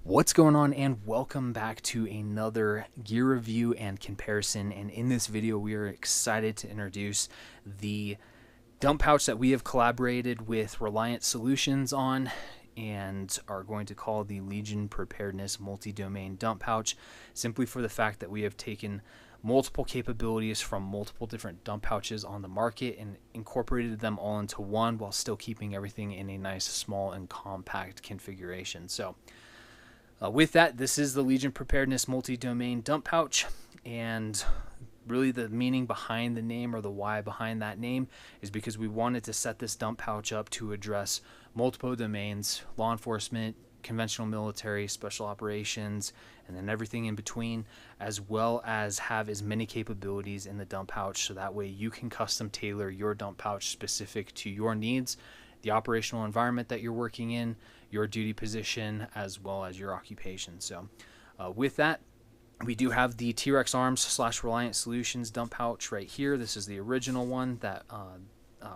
What's going on, and welcome back to another gear review and comparison. And in this video we are excited to introduce the dump pouch that we have collaborated with Relyant Solutions on and are going to call the Legion Preparedness multi-domain dump pouch, simply for the fact that we have taken multiple capabilities from multiple different dump pouches on the market and incorporated them all into one while still keeping everything in a nice small and compact configuration. So with that, this is the Legion Preparedness multi-domain dump pouch, and really the meaning behind the name, or the why behind that name, is because we wanted to set this dump pouch up to address multiple domains: law enforcement, conventional military, special operations, and then everything in between, as well as have as many capabilities in the dump pouch, so that way you can custom tailor your dump pouch specific to your needs, the operational environment that you're working in, your duty position, as well as your occupation. So with that, we do have the T-Rex Arms / Relyant Solutions dump pouch right here. This is the original one that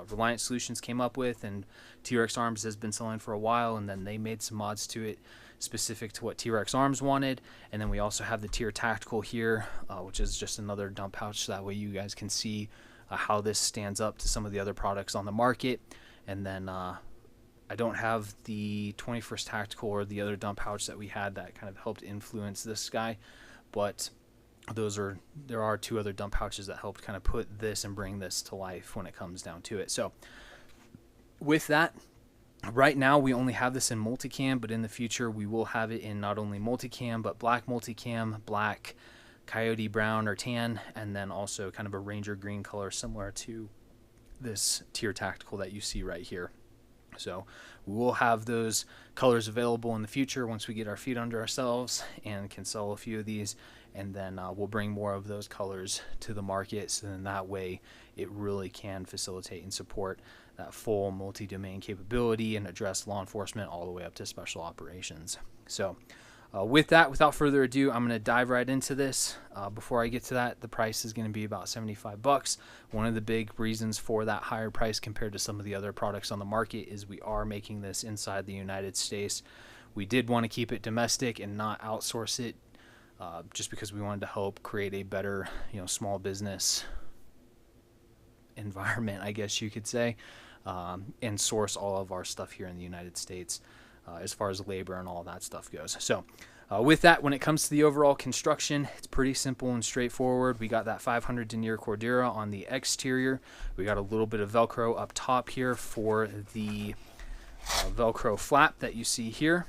Relyant Solutions came up with, and T-Rex Arms has been selling for a while, and then they made some mods to it specific to what T-Rex Arms wanted. And then we also have the Tier Tactical here, which is just another dump pouch, so that way you guys can see how this stands up to some of the other products on the market. And then I don't have the 21st Tactical or the other dump pouch that we had that kind of helped influence this guy, but there are two other dump pouches that helped kind of put this and bring this to life when it comes down to it. So with that, right now we only have this in multicam, but in the future we will have it in not only multicam but black multicam, black, coyote brown or tan, and then also kind of a ranger green color similar to this Tier Tactical that you see right here. So we will have those colors available in the future once we get our feet under ourselves and can sell a few of these, and then we'll bring more of those colors to the market, so then that way it really can facilitate and support that full multi-domain capability and address law enforcement all the way up to special operations. So with that, without further ado, I'm going to dive right into this. Before I get to that, the price is going to be about $75. One of the big reasons for that higher price compared to some of the other products on the market is we are making this inside the United States. We did want to keep it domestic and not outsource it, just because we wanted to help create a better, small business environment, I guess you could say, and source all of our stuff here in the United States. As far as labor and all that stuff goes. So with that, when it comes to the overall construction, it's pretty simple and straightforward. We got that 500 denier Cordura on the exterior. We got a little bit of Velcro up top here for the Velcro flap that you see here.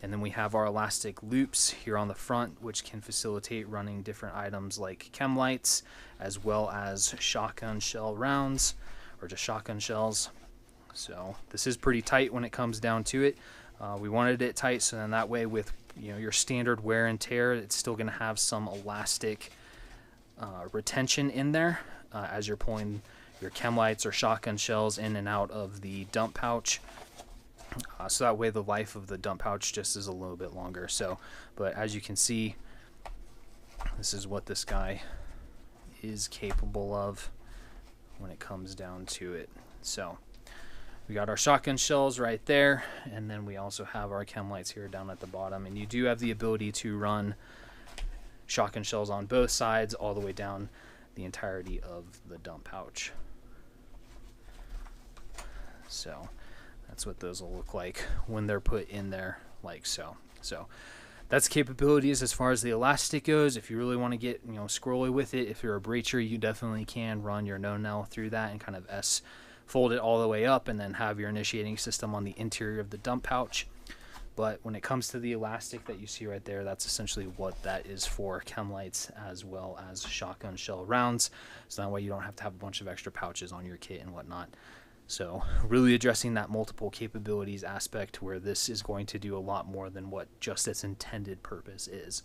And then we have our elastic loops here on the front, which can facilitate running different items like chem lights, as well as shotgun shell rounds, or just shotgun shells. So this is pretty tight when it comes down to it. We wanted it tight, so then that way with your standard wear and tear, it's still going to have some elastic retention in there as you're pulling your chem lights or shotgun shells in and out of the dump pouch. So that way the life of the dump pouch just is a little bit longer. So, but as you can see, this is what this guy is capable of when it comes down to it. So we got our shotgun shells right there, and then we also have our chem lights here down at the bottom, and you do have the ability to run shotgun shells on both sides all the way down the entirety of the dump pouch. So that's what those will look like when they're put in there, like so. So that's capabilities as far as the elastic goes. If you really want to get squirrely with it, if you're a breacher, you definitely can run your no-nell through that and kind of fold it all the way up, and then have your initiating system on the interior of the dump pouch. But when it comes to the elastic that you see right there, that's essentially what that is for: chem lights as well as shotgun shell rounds. So that way you don't have to have a bunch of extra pouches on your kit and whatnot. So really addressing that multiple capabilities aspect, where this is going to do a lot more than what just its intended purpose is.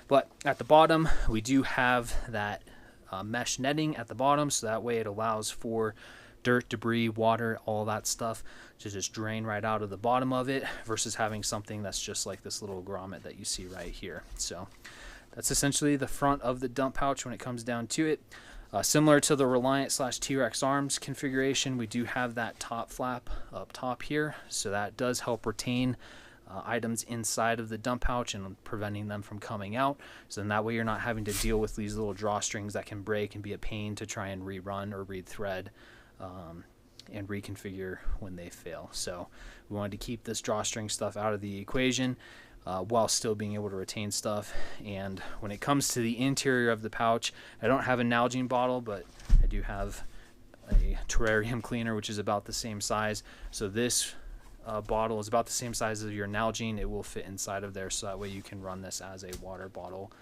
But at the bottom, we do have that mesh netting at the bottom, so that way it allows for dirt, debris, water, all that stuff to just drain right out of the bottom of it, versus having something that's just like this little grommet that you see right here. So that's essentially the front of the dump pouch when it comes down to it. Similar to the Relyant / T-Rex Arms configuration, we do have that top flap up top here, so that does help retain items inside of the dump pouch and preventing them from coming out. So then that way you're not having to deal with these little drawstrings that can break and be a pain to try and rerun or read thread and reconfigure when they fail. So we wanted to keep this drawstring stuff out of the equation while still being able to retain stuff. And when it comes to the interior of the pouch, I don't have a Nalgene bottle, but I do have a terrarium cleaner, which is about the same size. So this bottle is about the same size as your Nalgene. It will fit inside of there, so that way you can run this as a water bottle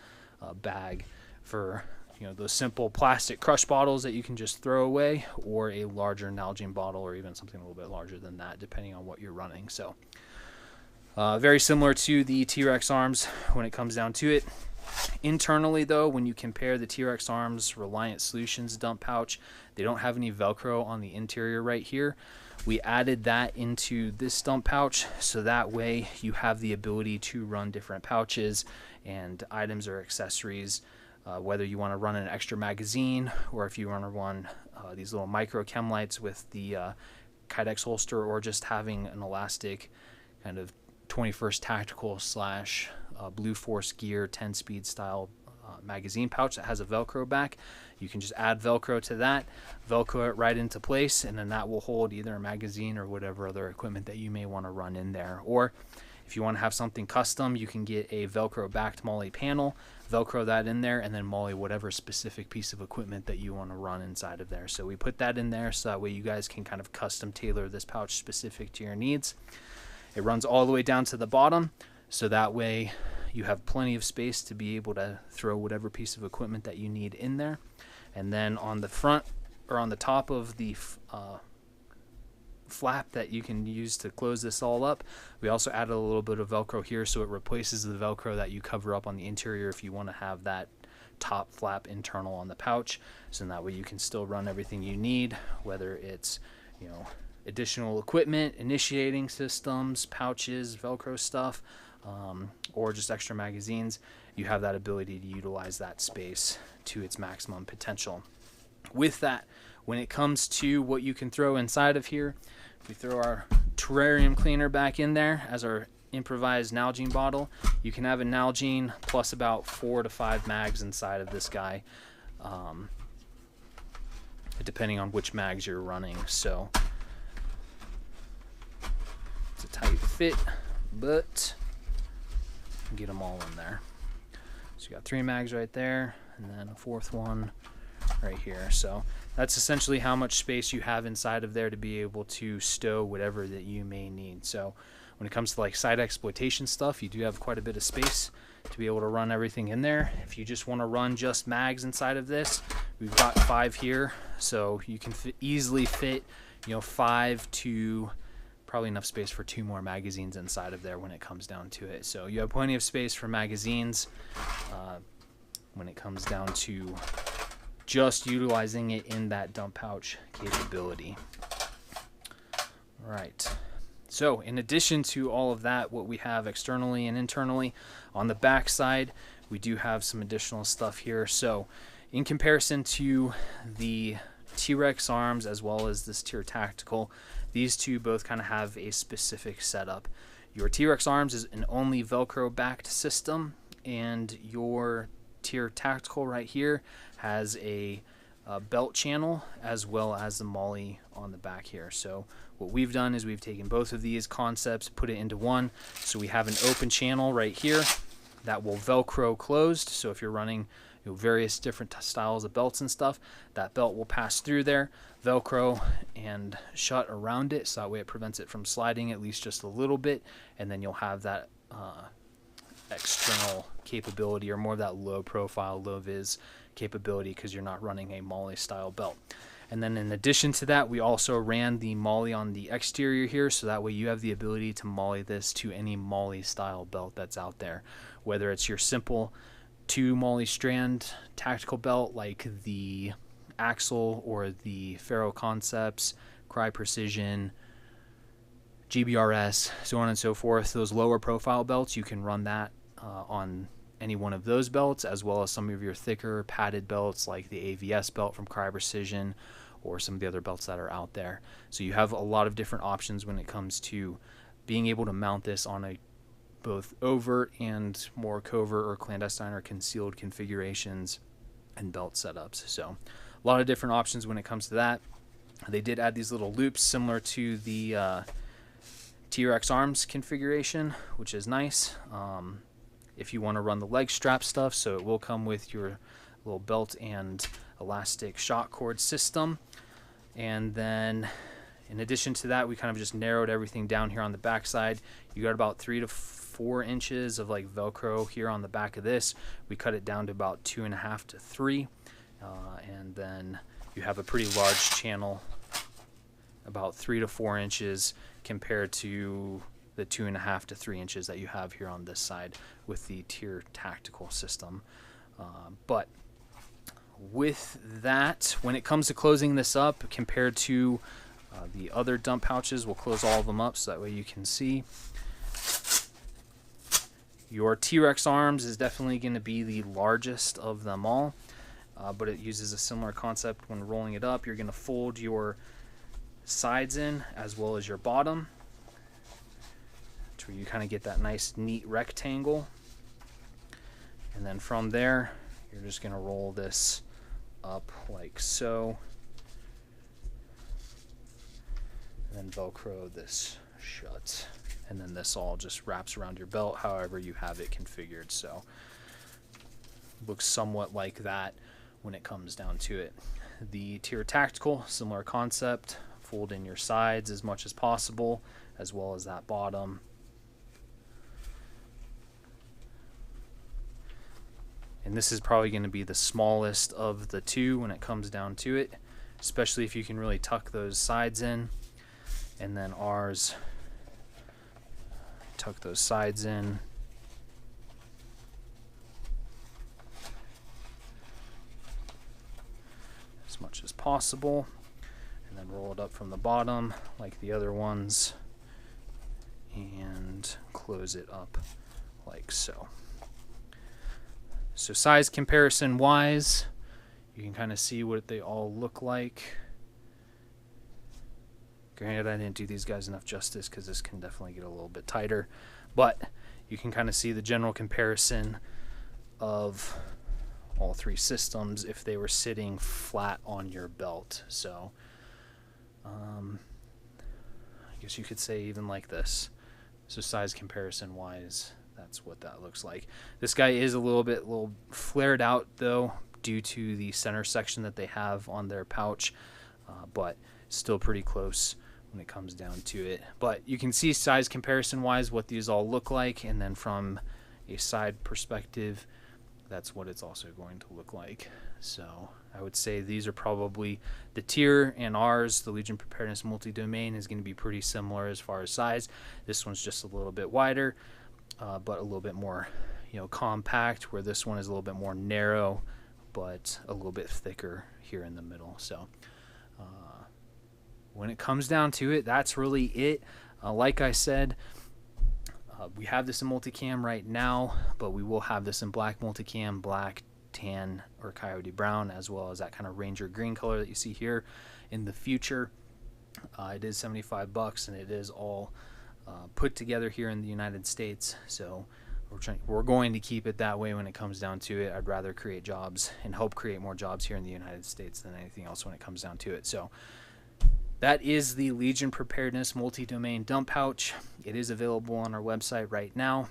bag for those simple plastic crush bottles that you can just throw away, or a larger Nalgene bottle, or even something a little bit larger than that, depending on what you're running. So very similar to the T-Rex arms when it comes down to it. Internally though, when you compare the T-Rex arms Relyant Solutions dump pouch, they don't have any Velcro on the interior right here. We added that into this dump pouch, so that way you have the ability to run different pouches and items or accessories, whether you want to run an extra magazine, or if you want to run these little micro chem lights with the Kydex holster, or just having an elastic kind of 21st Tactical / Blue Force Gear 10-speed style magazine pouch that has a Velcro back. You can just add Velcro to that, Velcro it right into place, and then that will hold either a magazine or whatever other equipment that you may want to run in there. Or if you want to have something custom, you can get a Velcro backed MOLLE panel, Velcro that in there, and then MOLLE whatever specific piece of equipment that you want to run inside of there. So we put that in there so that way you guys can kind of custom tailor this pouch specific to your needs. It runs all the way down to the bottom, so that way you have plenty of space to be able to throw whatever piece of equipment that you need in there. And then on the front, or on the top of the flap that you can use to close this all up, we also added a little bit of Velcro here, so it replaces the Velcro that you cover up on the interior if you want to have that top flap internal on the pouch. So that way you can still run everything you need, whether it's additional equipment, initiating systems, pouches, Velcro stuff, or just extra magazines. You have that ability to utilize that space to its maximum potential. With that, when it comes to what you can throw inside of here, we throw our terrarium cleaner back in there as our improvised Nalgene bottle. You can have a Nalgene plus about 4 to 5 mags inside of this guy, depending on which mags you're running. So it's a tight fit, but get them all in there. So you got 3 mags right there, and then a 4th one right here. So that's essentially how much space you have inside of there to be able to stow whatever that you may need. So when it comes to like site exploitation stuff, you do have quite a bit of space to be able to run everything in there. If you just want to run just mags inside of this, we've got 5 here, so you can easily fit 5 to probably enough space for 2 more magazines inside of there when it comes down to it. So you have plenty of space for magazines when it comes down to just utilizing it in that dump pouch capability. All right. So in addition to all of that, what we have externally and internally, on the back side, we do have some additional stuff here. So in comparison to the T-Rex arms as well as this Tier Tactical, these two both kind of have a specific setup. Your T-Rex arms is an only Velcro backed system, and your Tier Tactical right here has a belt channel as well as the MOLLE on the back here. So what we've done is we've taken both of these concepts, put it into one. So we have an open channel right here that will Velcro closed. So if you're running various different styles of belts and stuff, that belt will pass through there, Velcro and shut around it, so that way it prevents it from sliding at least just a little bit, and then you'll have that external capability, or more of that low profile, low vis capability, because you're not running a MOLLE style belt. And then in addition to that, we also ran the MOLLE on the exterior here, so that way you have the ability to MOLLE this to any MOLLE style belt that's out there, whether it's your simple 2 MOLLE strand tactical belt like the Axle or the Faro Concepts, Cry Precision, GBRS, so on and so forth. Those lower profile belts, you can run that on any one of those belts, as well as some of your thicker padded belts like the AVS belt from Cry Precision, or some of the other belts that are out there. So you have a lot of different options when it comes to being able to mount this on a both overt and more covert or clandestine or concealed configurations and belt setups. So a lot of different options when it comes to that. They did add these little loops similar to the T-Rex arms configuration, which is nice. If you want to run the leg strap stuff, so it will come with your little belt and elastic shock cord system. And then in addition to that, we kind of just narrowed everything down here on the back side. You got about 3 to 4 inches of like Velcro here on the back of this. We cut it down to about 2.5 to 3, and then you have a pretty large channel, about 3 to 4 inches compared to the 2.5 to 3 inches that you have here on this side with the Tier Tactical system. But with that, when it comes to closing this up compared to the other dump pouches, we'll close all of them up so that way you can see. Your T-Rex arms is definitely going to be the largest of them all, but it uses a similar concept when rolling it up. You're going to fold your sides in as well as your bottom, to where you kind of get that nice neat rectangle. And then from there, you're just going to roll this up like so, and then Velcro this shut, and then this all just wraps around your belt however you have it configured. So looks somewhat like that when it comes down to it. The Tier Tactical, similar concept, fold in your sides as much as possible as well as that bottom. And this is probably going to be the smallest of the two when it comes down to it, especially if you can really tuck those sides in. And then ours, tuck those sides in. As much as possible. And then roll it up from the bottom like the other ones. And close it up like so. So size comparison wise, you can kind of see what they all look like. Granted, I didn't do these guys enough justice because this can definitely get a little bit tighter, but you can kind of see the general comparison of all three systems if they were sitting flat on your belt. So I guess you could say even like this. So size comparison wise, that's what that looks like. This guy is a little flared out though, due to the center section that they have on their pouch, but still pretty close when it comes down to it. But you can see size comparison wise what these all look like, and then from a side perspective, that's what it's also going to look like. So I would say these are probably the Tier and ours, the Legion Preparedness Multi-Domain, is going to be pretty similar as far as size. This one's just a little bit wider, but a little bit more, compact, where this one is a little bit more narrow, but a little bit thicker here in the middle. So when it comes down to it, that's really it. Like I said, we have this in multicam right now, but we will have this in black multicam, black, tan, or coyote brown, as well as that kind of ranger green color that you see here in the future. It is $75, and it is all put together here in the United States. So we're going to keep it that way when it comes down to it. I'd rather create jobs and help create more jobs here in the United States than anything else when it comes down to it. So that is the Legion Preparedness Multi-Domain Dump Pouch. It is available on our website right now,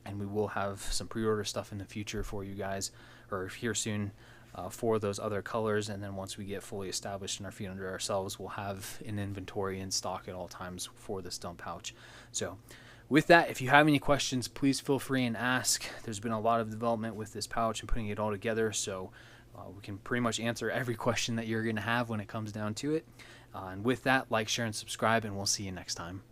and we will have some pre-order stuff in the future for you guys, or here soon, for those other colors. And then once we get fully established and our feet under ourselves, we'll have an inventory in stock at all times for this dump pouch. So with that, if you have any questions, please feel free and ask. There's been a lot of development with this pouch and putting it all together, so we can pretty much answer every question that you're going to have when it comes down to it. And with that, like, share, and subscribe, and we'll see you next time.